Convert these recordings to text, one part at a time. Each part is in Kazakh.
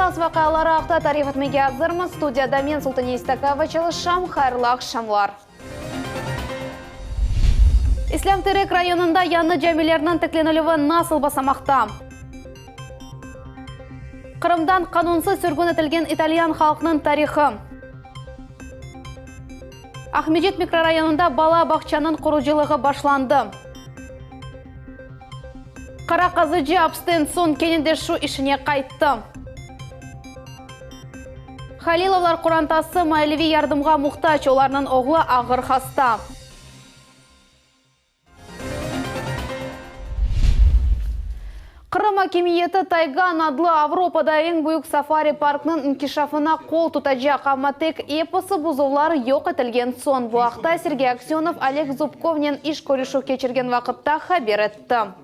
Ағыз вақиялары ақта тарих етмеге азырмыз. Студияда мен Султан Истакова çalışам. Хайырлы ақшамлар. Ислам Терек районында яны жәмелерінің тікленілігі насыл басамақта. Қырымдан қанунсыз сүргін етілген итальян халқының тарихы. Ахмеджет микрорайонында бала бақчаның құружылығы башланды. Қарақазыжы абстен сон кенінде шу ішіне қайтты. Халиловлар Құрантасы мәлеви ярдымға мұқтач, оларының оғлы ағыр хаста. Қырым акимиеті Тайган адлы Авропада ең büyük сафари паркның инкишафына қол тұтажақ, амма тек эпосы бұзулар yok етілген сон. Бұл ақта Сергей Аксенов Олег Зубковнен иш көрішу кечірген вақытта хабер етті.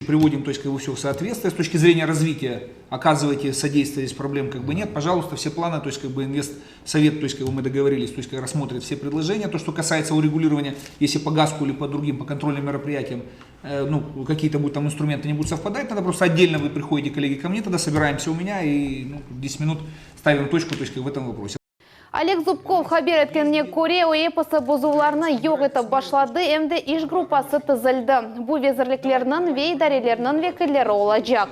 Приводим его все в соответствие. С точки зрения развития оказываете содействие, здесь проблем нет. Пожалуйста, все планы, инвестсовет, мы договорились, рассмотрит все предложения. То, что касается урегулирования, если по ГАСКу или по другим, по контрольным мероприятиям, какие-то будут там инструменты не будут совпадать, тогда просто отдельно вы приходите, коллеги, ко мне, тогда собираемся у меня и 10 минут ставим точку в этом вопросе. Олег Зубков хабер еткеніне көре эпосы бұзуларны yok етіп башлады, әмді иш группасы тізілді. Бұл везірліклерінің ве идарелерінің векілері олacak.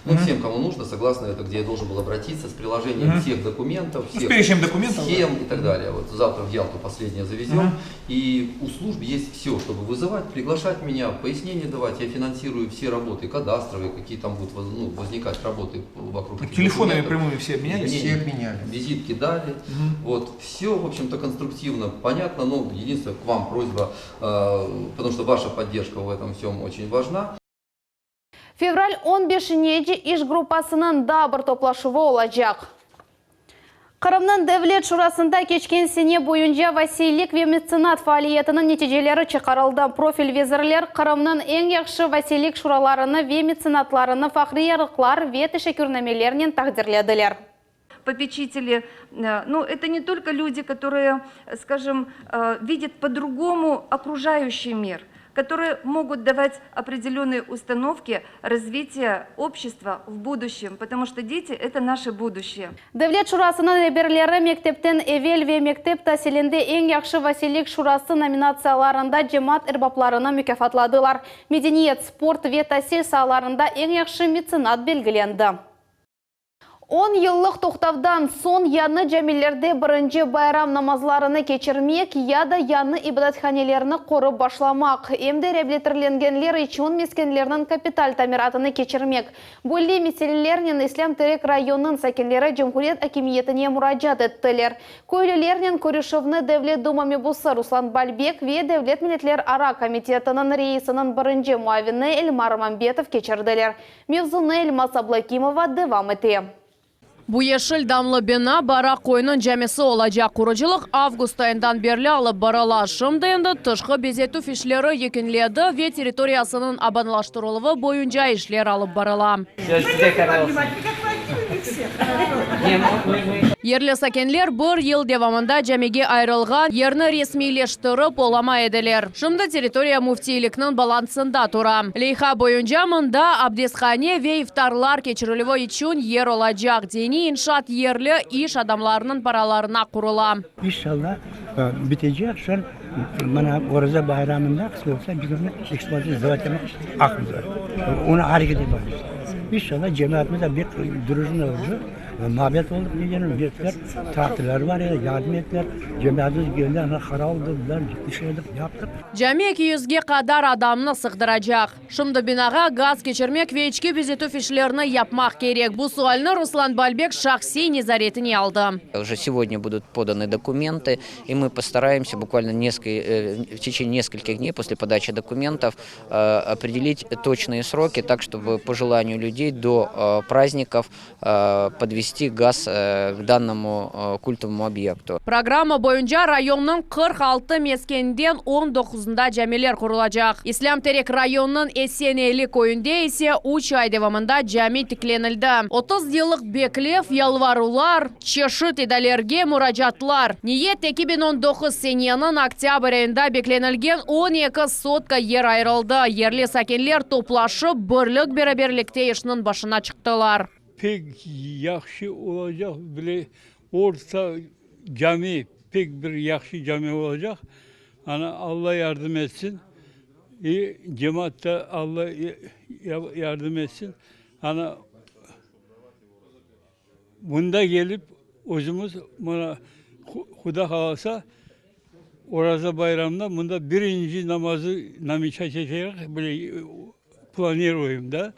Всем, кому нужно, согласно это, где я должен был обратиться, с приложением всех документов, всех схем и так далее. Вот завтра в Ялту последнее завезем. И у служб есть все, чтобы вызывать, приглашать меня, пояснения давать. Я финансирую все работы кадастровые, какие там будут возникать работы вокруг. Телефонами прямыми все обменялись? Все обменяли. Визитки дали. Вот. Все, в общем-то, конструктивно, понятно. Но единственное, к вам просьба, потому что ваша поддержка в этом всем очень важна. Февраль 15-неде иш группасының да бір топлашуы olacak. Қырымның Devlet Шурасында кечкен сене бойынша Василик ве меценат фаалиетінің нәтижелері чықарылды. Профиль везірлер Қырымның ең яқшы Василик Шураларыны ве меценатларыны фахри ярықлар ве тешекүрнәмелерінен тақдирледілер. Попечители, это не только люди, которые, скажем, видят по-другому окружающий мир, которые могут давать определенные установки развития общества в будущем, потому что дети – это наше будущее. Devlet Шурасының реберлері мектептен эвел ве мектеп тәсілінде ең яқшы Василик Шурасы номинацияларында жемат әрбапларына мүкафатладылар. Медениет, спорт ве тәсіл саларында ең яқшы меценат белгіленді. 10 yıllık toқтавдан сон яны жәмелерде бірінші байрам намазларыны кечірмек, яда яны ибадатханелеріні қорып башламақ. Емді реабилитирленгенлер üçün мескенлерінің капиталь тамиратыны кечірмек. Бөлі меселелерінен Ислам Терек районының сәкенлері Жумхурет акимиетіне мұраджат еттілер. Көйлілерінен көрішівні Devlet Дума мебусы Руслан Бальбек ве Devlet Милетлер Ара комитетінің рейсінің бірінші муавины Эльмар Мамбетов кечірділер. Мевзуны Эльмас Аблакимова девам ете. Bu yeşil damlı bina bara koyunun cemisi olacak. Kuruculuk avgust ayından beri alıp barala. Şimdi tışkı bezetu fişleri yükünledi ve teritoriyasının abanlaştırılığı boyunca işler alıp barala. Yerli sakenler bir yıl devamında cemige ayrılgan yerini resmileştirip olama ediler. Şimdi teritoriya muftilikinin balansında tura. Leyha boyunca mında abdesthane ve iftarlar geçiriliği için yer olacak. Dini inşaat yerli iş adamlarının paralarına kurula. İnşallah bitecek. Şu an bana Oraza bayramında kısmetse bir gün eksploatı zaten aklımda. Ona hareket ediyoruz. İnşallah cemaatimize bir durucu olacak. Mabet olduk diyelim, bir tatiller var ya, yardım ettiler, cemaatimiz geldiler, haraldılar, dışarıdık, yaptık. Cami 200'ge kadar adamını sıktıracak. Şimdi binaga gaz geçirmek ve içki bezetu fişlerini yapmak gerek. Bu sualını Руслан Бальбек шахси незаретini aldı. Уже сегодня будут поданы документы, и мы постараемся буквально в течение нескольких дней после подачи документов определить точные сроки, так чтобы по желанию людей до праздников подвести газ к данному культовому объекту. Программа boyunca rayonun 46 meskeninden 19'unda camiler kurulacak. İslam Terek rayonunun Eseneli köyünde ise 3 ay devamında cami tiklenildi. 30 yıllık beklef, yalvarular, çeşit idalerge müracaatlar. Niyet 2019 senenin oktyabr ayında beklenilgen 12 sotka yer ayrıldı. Yerli sakinler toplaşıp birlik beraberlikte işinin başına çıktılar. pek yaxşı olacak. Bile orta cami pek bir yaxşı cami olacak. Ana Allah yardım etsin. Cemaat de Allah yardım etsin. Ana bunda gelip özümüz bana Huda kalsa Oraza bayramda bunda birinci namazı namiça çekerek böyle planlıyorum da.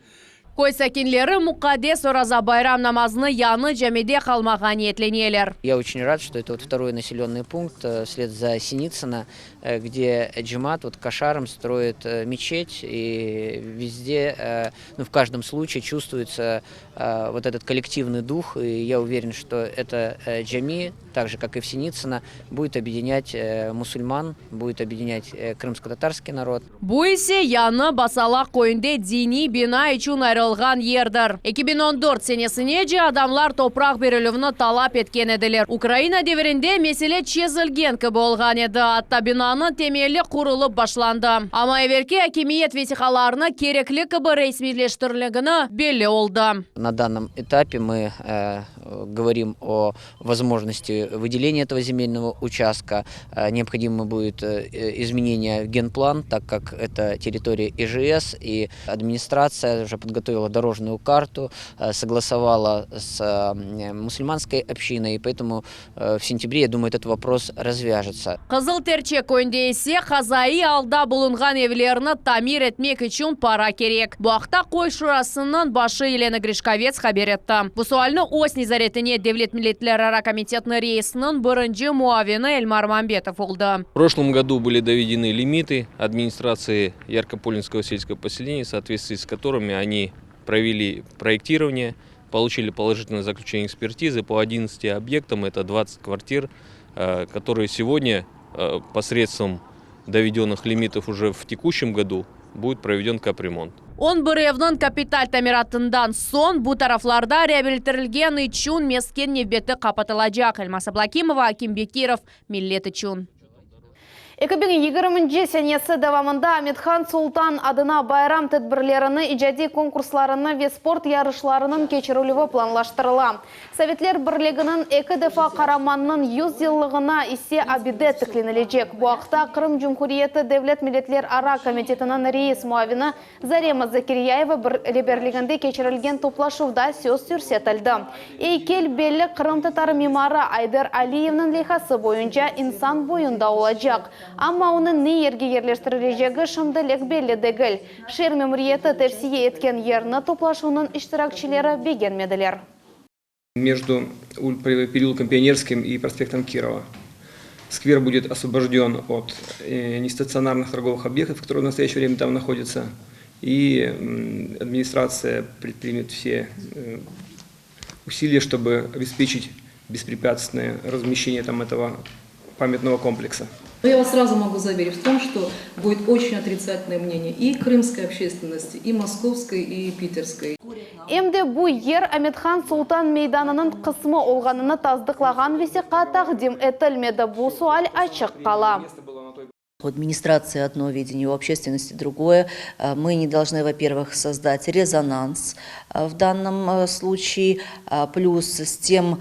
Koy sakinleri Muqaddes Ораза bayram namazını yanı cemide kalmağa niyetleniyler. Я очень рад, что это вот второй населенный пункт вслед за Синицыно, где джемат вот кошаром строит мечеть, и везде, ну, в каждом случае чувствуется вот этот коллективный дух, и я уверен, что это джами, так же как и в Синицыно, будет объединять мусульман, будет объединять крымско-татарский народ. Bu ise yanı Basalaq koyunda dini bina için ayrılgan yerdir. 2014 senesinde adamlar toprak veriluvini talap etken ediler. Ukrayna devrinde mesele çözülgen gibi olgan edi. Hatta binanın temeli kurulup başlandı. Ama evvelki hakimiyet vesikalarını gerekli gibi resmileştirilgeni belli oldu. На данном этапе мы говорим о возможности выделения этого земельного участка. Необходимо будет изменение в генплан, так как это территория ИЖС, и администрация уже подготовила дорожную карту, согласовала с мусульманской общиной, и поэтому в сентябре, я думаю, этот вопрос развяжется. Kızıl Terçek köyünde ise Hazai alda bulungan evlerini tamir etmek için para gerek. Bu haqda Koy Şurasının başı Елена Гришковец haber etti. Bu sualni o'z nazoratine Devlet Milletleraro Komitetinin reisinin birinchi muavini Elmar Mambetov oldu. В прошлом году были доведены лимиты администрации Яркополинского сельского поселения, в соответствии с которыми они провели проектирование, получили положительное заключение экспертизы по 11 объектам, это 20 квартир, которые сегодня посредством доведенных лимитов уже в текущем году будет проведен капремонт. 11 evnin kapital tamiratından son bu taraflarda rehabilitirilgen için mesken nevbeti kapatılacak. Elmas Ablakimova, Akim Bekirov, Millet için. 2020 senesi devamında Amitхан Sultan adına bayram tedbirlerini icadi konkurslarını ve sport yarışlarının geçirilüvü planlaştırıla. Sovetler Birliği'nin 2 defa Karaman'ın 100 yıllığına ise abide tıklenilecek. Bu haqda Kırım Cumhuriyeti Devlet Milletleraro Komitetinin reis muavini Zarema Zakiriyeva Birliği'nde geçirilgen toplaşuvda söz sürsetildi. Eykel belli Kırım Tatar mimarı Aydar Aliyev'nin lehası boyunca insan boyunda olacak. Ama onun ne yerge yerleştirileceği şimdilik belli değil. Şehir memuriyeti tavsiye etken yerini toplaşuğunun iştirakçileri beğenmediler. Между переулком Пионерским и проспектом Кирова. Сквер будет освобожден от нестационарных торговых объектов, которые в настоящее время там находятся. И администрация предпримет все усилия, чтобы обеспечить беспрепятственное размещение там этого памятного комплекса. Но я вас сразу могу заверить в том, что будет очень отрицательное мнение и крымской общественности, и московской, и питерской. Emde bu yer Amitхан Sultan meydanının kısmı olganını tasdiqlagan vesika taqdim etilmedi. Bu sual açık qala. У администрации одно видение, у общественности другое. Мы не должны, во-первых, создать резонанс в данном случае, плюс с тем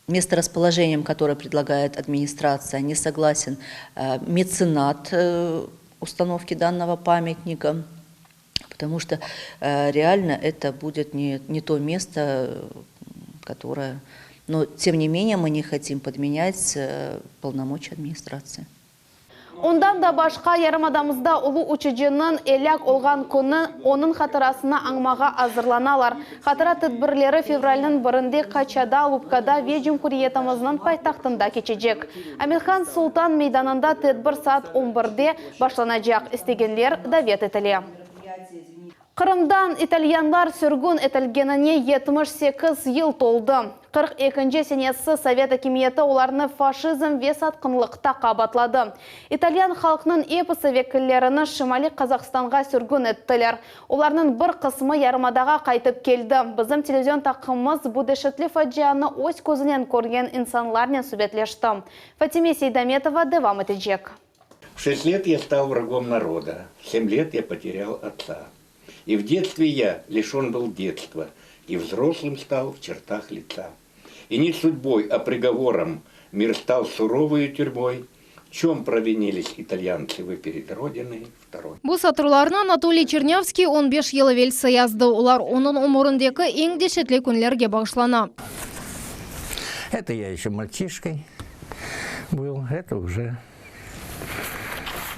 месторасположением, которое предлагает администрация, не согласен меценат установки данного памятника, потому что реально это будет не то место, которое... Но, тем не менее, мы не хотим подменять полномочия администрации. Ondan da başka yarımadamızda ulu uçucunun elak olgan konu onun hatırasına anmağa hazırlanalar. Hatıra tedbirleri fevralinin birinde Kaçada, Lubkada ve Cumhuriyetimizin paytaxtında geçecek. Amitхан Sultan meydanında tedbir saat 11'de başlanacak. İstegenler davet etili. Kırım'dan İtalyanlar sürgün etilgenine 78 yıl toldu. 42. senesi Sovet hakimiyeti onlarını faşizm ve satqınlıqta qabatladı. İtalyan xalqının eposi vekillerini Şimali Qazaxstanға sürgün ettiler. Onlarının bir kısmı yarımadağa qaytып keldi. Bizim televizyon taqımımız bu dehşetli facianı öz közünden көрген insanlarla sübetleşti. Fatime Seydametova devam edecek. В 6 лет я стал врагом народа. В 7 лет я потерял отца. И в детстве я лишен был детства, и взрослым стал в чертах лица. И не судьбой, а приговором мир стал суровой тюрьмой. В чем провинились итальянцы вы перед Родиной второй? Бұл сатырларына Анатолий Чернявский 15 елы велсі язды. Олар оның умырындегі ең дешетлі күнлерге бағышлана. Это я еще мальчишкой был, это уже...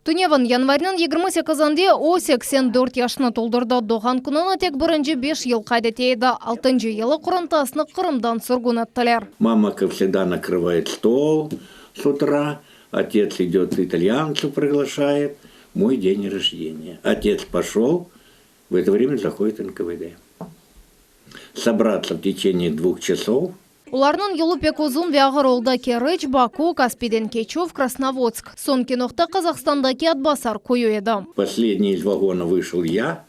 Түневін январнын 28-інде о 84 яшыны толдырды. Доған күніне тек бірінші 5 ел қайдетейді. 6-й елі құрынтасыны Қырымдан сүргін аттылар. Мама, как всегда, накрывает стол с утра. Отец идет, итальянцев приглашает. Мой день рождения. Отец пошел, в это время заходит НКВД. Собраться в течение 2 часов. Уларның юлы пек ұзын вяғыр олда Кереч, Баку, Каспийден Кечев, Красноводск. Сон киноқта Қазақстандаки атбасар кою еді. Последний из вагона вышел я,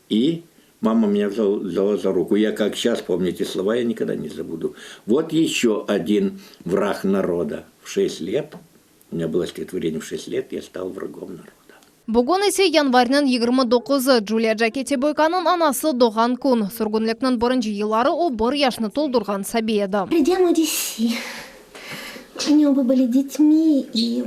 и мама меня взяла за руку. Я как сейчас помню эти слова, я никогда не забуду. Вот еще один враг народа. В 6 лет, у меня было стихотворение, в 6 лет я стал врагом народа. Бүгін есе январнын 29-ы Джулия Джакетти Бойканың анасы доған күн. Сүргінлікнің бірінші елары о 1 яшны толдырған сәби еді. Придя в Одессе, они оба были детьми, и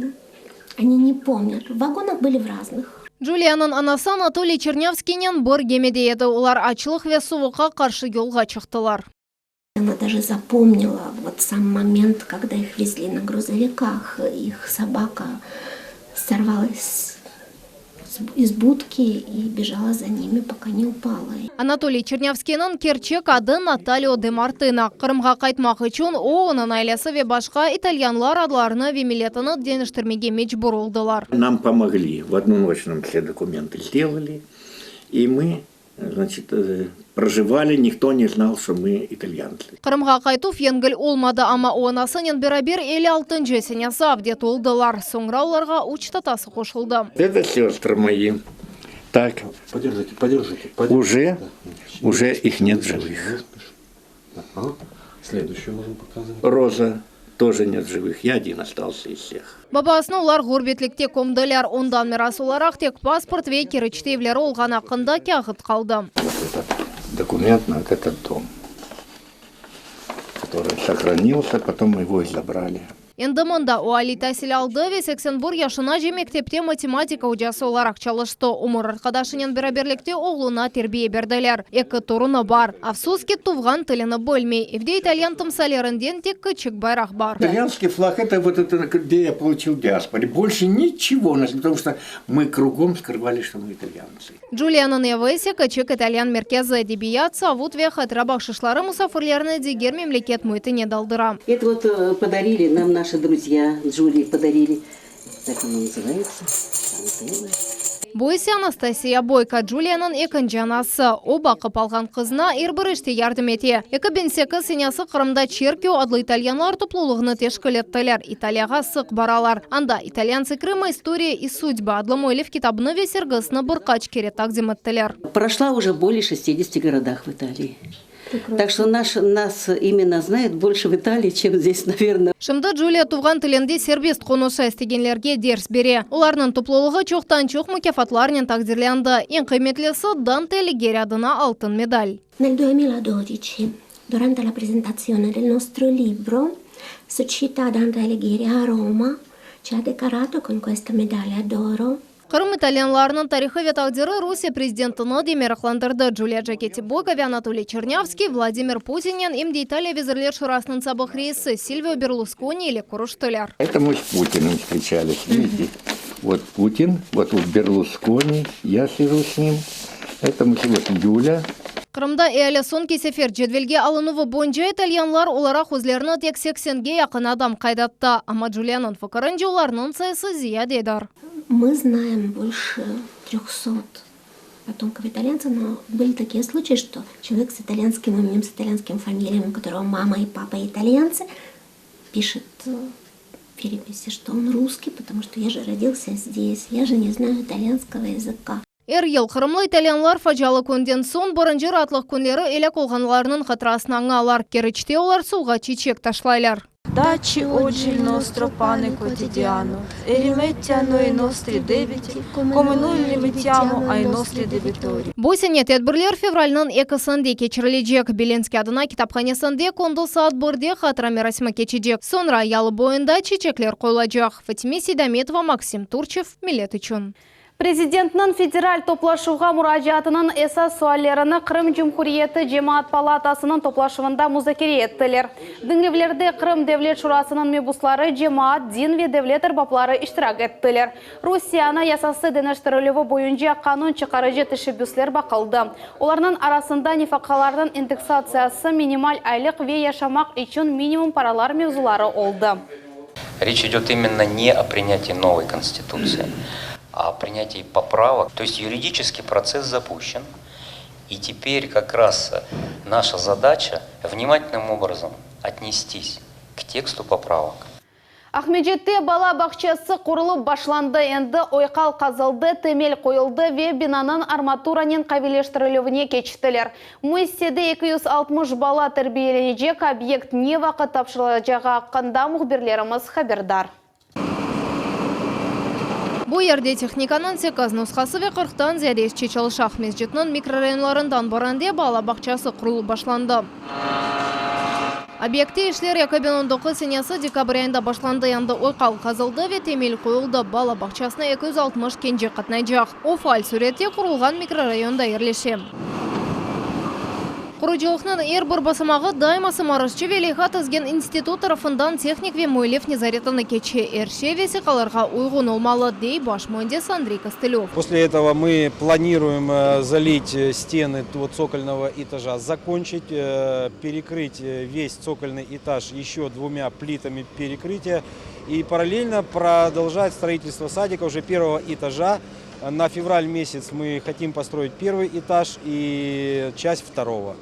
они не помнят. В вагонах были в разных. Джулияның анасы Анатолий Чернявскийнен бір кемеде еді. Олар ачылық ве суыққа қаршы елға чықтылар. Она даже запомнила вот сам момент, когда их везли на грузовиках. Их собака сорвалась из будки и бежала за ними, пока не упала. Анатолий Чернявскийның керчек ады Наталио де Мартына. Қырымға қайтмақ үшін оның айласы ве башқа итальянлар адларыны ве милетіні денештірмеге мечбур олдылар. Нам помогли. В одну ночь нам все документы сделали. И мы, значит, проживали, никто не знал, что мы итальянцы. Қырымға қайтуф енгіл олмады, ама онасынен бірабер 56-й сенесі абдет олдылар. Соңра оларға учтатасы қошылды. Это сестры мои. Так, подержите. Уже их нет живых. Следующую можем показать. Роза тоже нет живых. Я один остался из всех. Бабасыны олар ғорбетлікте комдыляр. Ондан мирас оларақ тек паспорт ве керечтевлері олған ақында кяғыт қалды. Документ на этот дом, который сохранился, потом мы его и забрали. Эндімында Уали тәсіл алды ве 81 яшына же мектепте математика ұжасы оларақ çalışты. Умыр арқадашынен біраберлікте оғлына тербие берділер. Екі тұрыны бар. Афсузке туған тіліні бөлмей. Евде итальян тымсалерінден тек кычык байрақ бар. Итальянский флаг, это вот это, где я получил диаспоре. Больше ничего у нас, потому что мы кругом скрывали, что мы итальянцы. Джулианын евесі кычык итальян меркезі әдебият, савут ве хатырабақ шышлары мұсафырлеріні дегер мемлекет мұйтыне далдыра. Это вот подарили нам наши друзья, Джулии подарили. Так оно называется. Бойсы Анастасия Бойка Джулиянын екінші анасы. Оба қыпалған қызына ербіріште ярдым ете. 2008 сенесі Қырымда черкеу адлы итальянлар топлулығыны тешкілеттілер. Италияға сық баралар. Анда итальянцы Крыма история и судьба адлы Мойлев китабыны весергісіні бір қач кере тақзим еттілер. Прошла уже более 60 городах в Италии. Так что нас именно знают больше в Италии, чем здесь, наверное. Шымды Джулия туған тілінде сербест қонуша істегенлерге дерс бере. Оларның топлылығы чоқтан-чоқ мүкафатларнен тақдирленді. Ең қиметлесі Данте Алигьери адына алтын медаль. Nel 2012, durante la presentazione del nostro libro, Società Dante Alighieri a Roma ci ha decorato con questa medaglia d'oro. Қырым итальянларының тарихы ве тағдиры Русия президентіні демерақландырды. Джулия Джакетти Бойка ве Анатолий Чернявский, Владимир Путинен, имде Италия везірлер шырасының сабық рейсы Сильвио Берлускони или Куруштыляр. Это мы с Путиным встречались, видите? Вот Путин, вот Берлускони, я сижу с ним. Это мы сегодня Юля. Қырымда әлі сон кесефер жедвелге алынуы бойынша итальянлар оларақ өзлеріні тек 80-ге яқын адам қайдатты. Ама Джулиянын факырынжа оларының сайысы зияде дар. Мы знаем больше 300 потомков итальянцев, но были такие случаи, что человек с итальянским именем, с итальянским фамилией, у которого мама и папа итальянцы, пишет в переписи, что он русский, потому что я же родился здесь, я же не знаю итальянского языка. Ел Қырымлы итальянлар фажалы көнден сон бұрынжыр атлық күнлері елек олғанларының қатырасына аңалар. Керечте олар суға чечек ташлайлар. Дачи oggi il nostro pane quotidiano e rimetti a noi i nostri debiti, come noi li rimettiamo ai nostri debitori. Бу сене тәдбирләр февральнең 2-сында кечереләчәк. Белинский адына китапханәсендә конды саат 1-дә хатыра мирасымы кечәчәк. Sonra ялы буенда чәчәкләр куелачак. Фатима Сейдаметова, Максим Турчев, Милләт өчен. Президентның федераль топлашуға мұражатының esas суалларыны Крым Cumhuriyeti Cemaat Palatасының топлашуында музакире еттілер. Діңгевлерде Крым Devlet Şurasының мебуслары Cemaat, din ve devlet erbapları iştirak еттілер. Rusiyana yasası deniştirilüvü boyunca kanun çıkarıcı teşebbüsler bakıldı. Onların arasında nifakalarının indeksasiyası, minimal aylık ve yaşamak için minimum paralar mevzuları oldu. Речь идет именно не о принятии новой конституции, о принятии поправок. То есть юридический процесс запущен. И теперь как раз наша задача внимательным образом отнестись к тексту поправок. Ахмеджетте бала бақчасы құрылып башланды, енді ойқал қазылды, темел қойылды ве бинанын арматуранын қабилештірілуіне кечтілер. Мүйседе 260 бала тәрбиеленecek объект не вақыт тапшырылacağı hakkında мұхбирлеріміз хабардар. Бу ерде техниканын 8 нусқасы ве 40-тан зияде ишчи чалышы Ахмеджетнің микрорайонларындан баранде бала бақчасы құрылып башланды. Объекте ишлер 2019 сенесі декабрь айында башланды, янды ойқал қазылды ве темел қойылды. Бала бақчасына 260 кенже қатнайжақ. Офаль суретте құрылған микрорайонда ерлеше. Құрылжылықның бір басымағы даймасы марышчы велиға тізген институт тарafından техник ве мөйлев незаретаны кече әрше весиқаларға уйғын олмалы дей баш мөндес Андрей Костылев. После этого мы планируем залить стены цокольного этажа, закончить, перекрыть весь цокольный этаж еще 2 плитами перекрытия и параллельно продолжать строительство садика уже 1-го этажа. На февраль месяц мы хотим построить 1-й этаж и часть 2-го.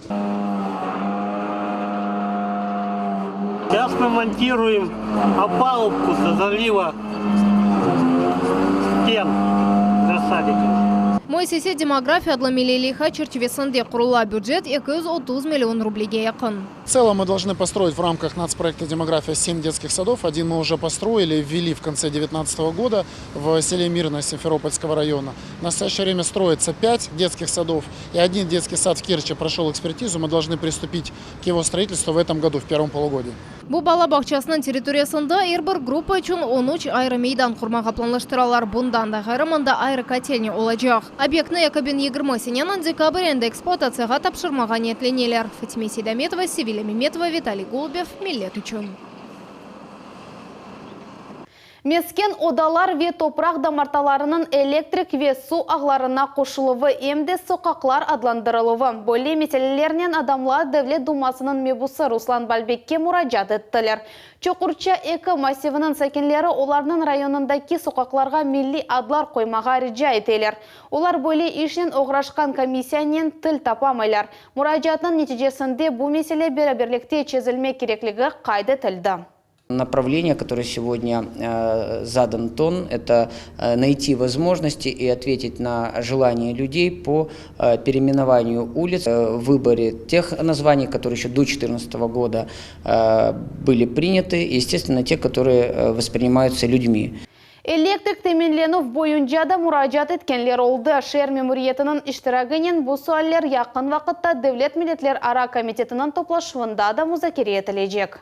Сейчас мы монтируем опалубку для залива стен для садика. Мой сесед демография адламилелиха чертевесінде құрыла бюджет 230 миллион рублиге якын. В целом мы должны построить в рамках нацпроекта «Демография» 7 детских садов. Один мы уже построили, ввели в конце 2019 года в селе Мирное Симферопольского района. В настоящее время строится 5 детских садов, и 1 детский сад в Керчи прошел экспертизу. Мы должны приступить к его строительству в этом году, в 1-м полугодии. Бу бала бақчасының территориясында бір группа үшін 13 айры мейдан құрмаға планлаштыралар. Бұндан да ғайрымында айры котельне олacak. Объектны 2020 сененің декабрь айында эксплуатацияға тапшырмаға ниетленелер. Фатима Сейдаметова, Севиля Меметова, Виталий Голубев, Милләт үшін. Мескен одалар ве топрақ дамарталарының электрик ве су ағларына қошылығы емде соқақлар адландырылығы. Бөлі метелелерінен адамлар Devlet Думасының мебусы Руслан Балбекке мұражат еттілер. Чоқурча экі массивінің сәкенлері оларының районындаки соқақларға милли адлар қоймаға рижа етелер. Олар бөлі ішінен оғрашқан комиссиянен тіл тапамайлар. Мұражатының нәтижесінде бұл меселе бераберлікте чезілме кереклігі қайды тілді. Направление, которое сегодня задан тон, это найти возможности и ответить на желания людей по переименованию улиц, выборе тех названий, которые еще до 2014 года были приняты, и, естественно, те, которые воспринимаются людьми. Электрик теменленув бойынжада мұражат еткенлер олды. Шер мемориетінің іштірагінен бұл суаллер яқын вақытта Devlet Milletler Ara Komitetinin топлашуында да музакире етілежек.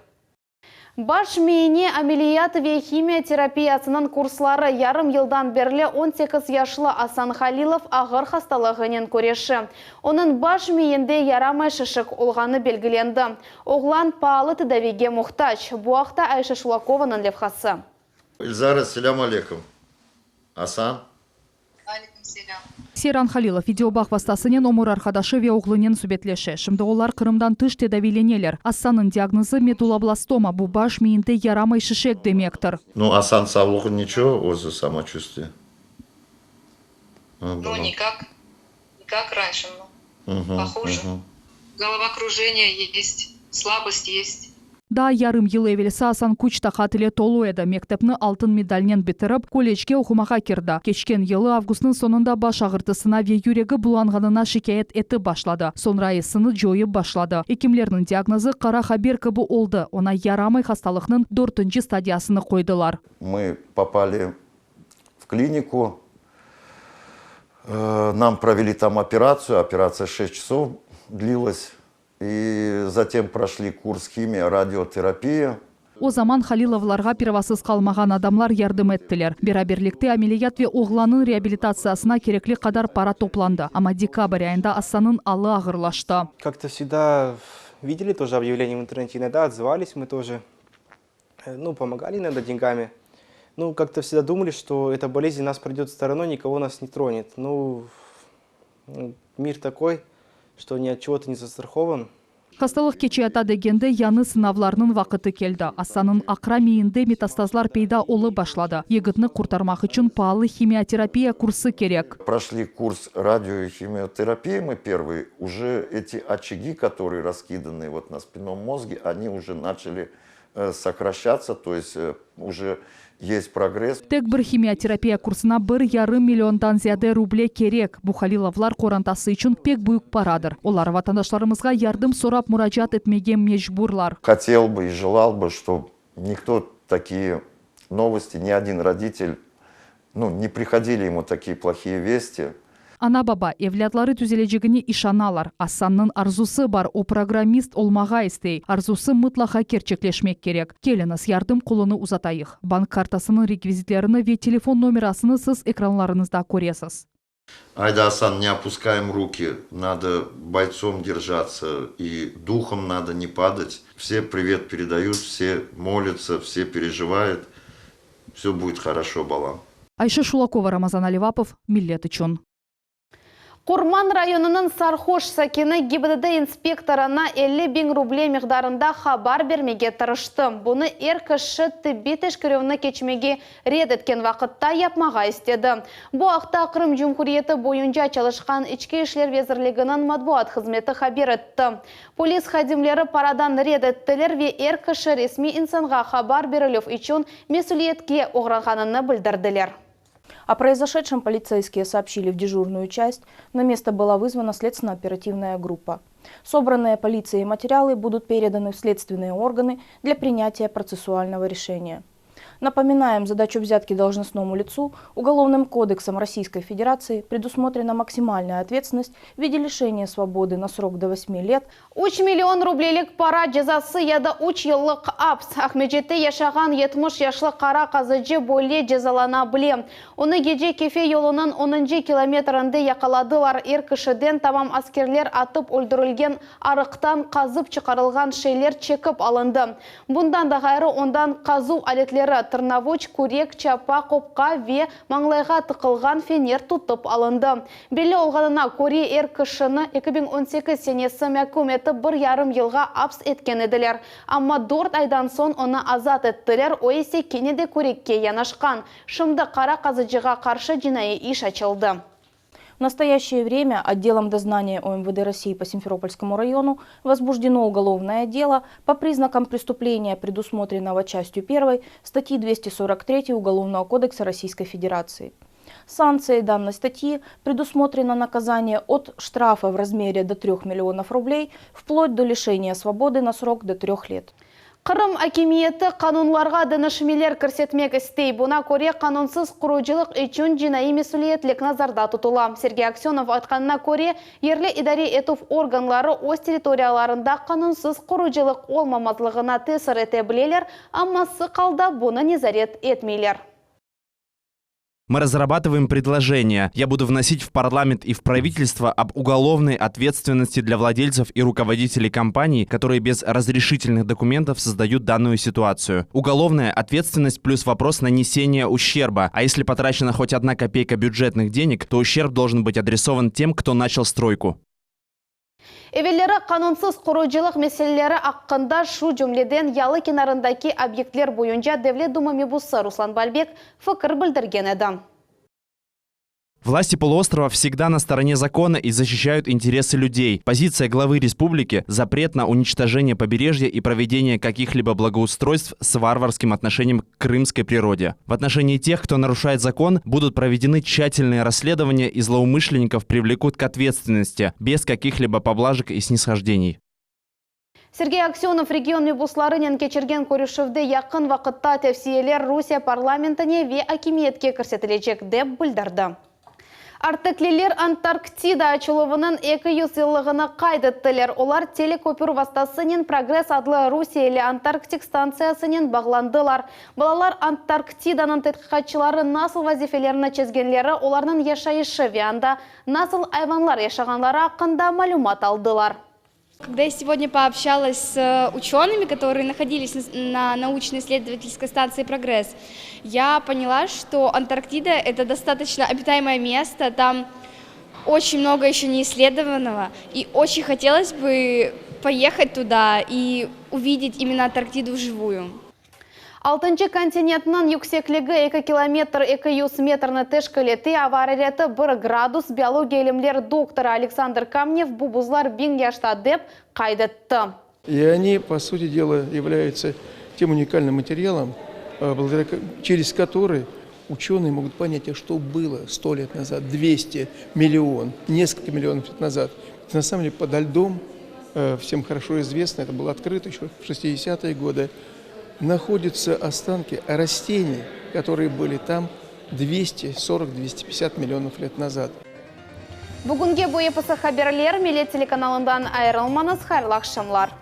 Баш мейіне амелият ве химия терапиясының курслары ярым елдан берлі 18 яшлы Асан Халилов ағыр хасталығынен көреші. Оның баш мейінде ярамай шышық олғаны белгіленді. Оғлан палы тедавиге мұқтач. Буақта Айша Шулакованың левхасы. Ильзара, селям алейкум. Асан? Серан Халилов видеобақ вастасынен омыр арқадашы ве оғлынен сүбетлеші. Шымды олар Қырымдан тыш тедавиленелер. Асанның диагнозы медулобластома, бұл баш мейінде ярамай шишек демектір. Ну, Асан саулығы ничего, өзі самочувствие? Ну, никак раньше, но похоже. Головокружение есть, слабость есть. Да, ярым ел эвелса Асан Кучта хатыле толу еді. Мектепні алтын медальнен бітіріп, колледжге оқымаға кирді. Кечкен елы августның сонында баш ағыртысына ве юрегі буланғанына шикаят еті башлады. Sonra сыны жойып башлады. Екімлерінің диагнозы қара хабер кібі олды. Она ярамай хасталықның 4-ші стадиясыны қойдылар. Мы попали в клинику, нам провели там операцию, операция 6 часов длилась, и затем прошли курс химия, радиотерапия. О заман Халиловларға первасыз қалмаған адамлар ярдым еттілер. Бераберлікте амелият ве оғланын реабилитациясына керекли қадар пара топланды. Ама декабрь айында Астанның алы ағырлашты. Как-то всегда видели тоже объявления в интернете, иногда отзывались мы тоже, помогали иногда деньгами. Как-то всегда думали, что эта болезнь нас пройдет стороной, никого нас не тронет. Мир такой, что ни от чего-то не застрахован. Хасталық кечеята дегенде яны сынавларының вақыты келді. Астанның ақра мейінде метастазлар пейда олы башлады. Егітні құртармақ үшін паалы химиотерапия курсы керек. Прошли курс радиохимиотерапии, мы первые. Уже эти очаги, которые раскиданы на спинном мозге, они уже начали сокращаться, то есть уже есть прогресс. Тек бір химиотерапия курсына 1,5 миллиондан зияде рубле керек. Бұл Халиловлар қорантасы үшін пек büyük парадыр. Олар ватандашларымызға ярдым сорап мұражат етмеген мejbuрлар. Хотел бы и желал бы, чтобы никто такие новости, ни один родитель, не приходили ему такие плохие вести. Ана-баба евлятлары түзележігіне ишаналар. Асанның арзусы бар, о программист олмаға істей. Арзусы мұтлаға керчеклешмек керек. Келіңіз ярдым қолыны ұзатайық. Банк картасының реквизитлеріні ве телефон номерасыны сіз экранларыңызда көресіз. Айда, Асан, не опускаем руки, надо бойцом держаться и духом надо не падать. Все привет передают, все молятся, все переживают. Все будет хорошо, балам. Айша Шулакова, Рамазан Аливапов, Миллет үшін. Курман районының Сархош сакені ГИБДД инспекторына 50 000 рублей миқдарында хабар бермеге тырышты. Бұны РКШ тибби тешкеревіні кечмеге ред еткен вақытта япмаға істеді. Бұл ақта Қырым Жұмхуриеті бойынша çalışқан ішкі ішлер везірлігінің матбуат қызметі хабер етті. Полис хадимлері парадан ред еттілер ве РКШ ресми инсанға хабар беріліп үшін месулиетке оғырғаныны білдірділер. О произошедшем полицейские сообщили в дежурную часть. На место была вызвана следственно-оперативная группа. Собранные полицией материалы будут переданы в следственные органы для принятия процессуального решения. Напоминаем, задачу взятки должностному лицу Уголовным кодексом Российской Федерации предусмотрена максимальная ответственность в виде лишения свободы на срок до 8 лет. 3 миллион рублейлік пара жазасы яда 3 еллық апс. Ахмеджетте яшаған 70 яшлы қара қазыжы боле жазалана біле. Оны геже кефе yolunun 10 километрінде яқаладылар. РКШ-ден тамам аскерлер атып өлдірілген арықтан қазып чықарылған шейлер чекіп алынды. Бұндан да ғайры ондан қазу алетлері тырнавоч, күрек, чапа, қопқа ве маңлайға тықылған фенер тұтып алынды. Белі олғанына Кори РКШ-ны 2018 сенесі мәкуметі 1,5 елға апс еткен еділер. Амма 4 айдан сон оны азат еттілер, ойесе кенеде көрекке янашқан. Шымды қара қазыжыға қаршы жинайы иш açıldı. В настоящее время отделом дознания ОМВД России по Симферопольскому району возбуждено уголовное дело по признакам преступления, предусмотренного частью 1 статьи 243 Уголовного кодекса Российской Федерации. Санкцией данной статьи предусмотрено наказание от штрафа в размере до 3 миллионов рублей вплоть до лишения свободы на срок до 3 лет. Қырым акимиеті қанунларға дынышмелер көрсетмек істей. Бұна көре қанунсыз құружилық үшін жинайы месулиетлік назарда тұтыла. Сергей Аксенов айтқанына көре, ерлі идари етув органлары өз территорияларында қанунсыз құружилық олмамазлығына тесір ете білелер, аммасы қалда бұны незарет етмейлер. Мы разрабатываем предложения. Я буду вносить в парламент и в правительство об уголовной ответственности для владельцев и руководителей компаний, которые без разрешительных документов создают данную ситуацию. Уголовная ответственность плюс вопрос нанесения ущерба. А если потрачена хоть 1 копейка бюджетных денег, то ущерб должен быть адресован тем, кто начал стройку. Эвелері қанунсыз құружилық мәселелері аққында шу жүмледен ялы кенарындаки объектлер бойынша Devlet Дума мебусы Руслан Балбек фікір білдірген еді. Власти полуострова всегда на стороне закона и защищают интересы людей. Позиция главы республики – запрет на уничтожение побережья и проведение каких-либо благоустройств с варварским отношением к крымской природе. В отношении тех, кто нарушает закон, будут проведены тщательные расследования и злоумышленников привлекут к ответственности, без каких-либо поблажек и снисхождений. Сергей Аксенов регион мебусларынен кечерген көрішівді яқын вақытта тәвсиелер Русия парламентіне ве акиметке көрсетілечек деп білдірді. Артеклилер Антарктида ачылығының 200 жыллығына қайдыттылар. Олар телекөпір вастасының прогресс адлы Русия или Антарктик станциясының бағландылар. Балалар Антарктиданың тетқиқатчылары насыл вазифелеріні чезгенлері оларның яшайышы веанда насыл айванлар яшағанлары ақында малюмат алдылар. Когда я сегодня пообщалась с учеными, которые находились на научно-исследовательской станции «Прогресс», я поняла, что Антарктида – это достаточно обитаемое место, там очень много еще неисследованного, и очень хотелось бы поехать туда и увидеть именно Антарктиду вживую. Алтынчы континентнан юксеклігі 2 километр 200 метрны тешкілеті авариреті 1 градус биология илимлер доктора Александр Камнев бубузлар бин яшта деп қайдытты. И они, по сути дела, являются тем уникальным материалом, через который ученые могут понять, а что было 100 лет назад, 200 миллионов, несколько миллионов лет назад. На самом деле, подо льдом, всем хорошо известно, это было открыто еще в 60-е годы, находятся останки растений, которые были там 240-250 миллионов лет назад. Бүгінге бойы пысы хаберлер, милет телеканалындан айрылманыз, хайырлы ақшамлар.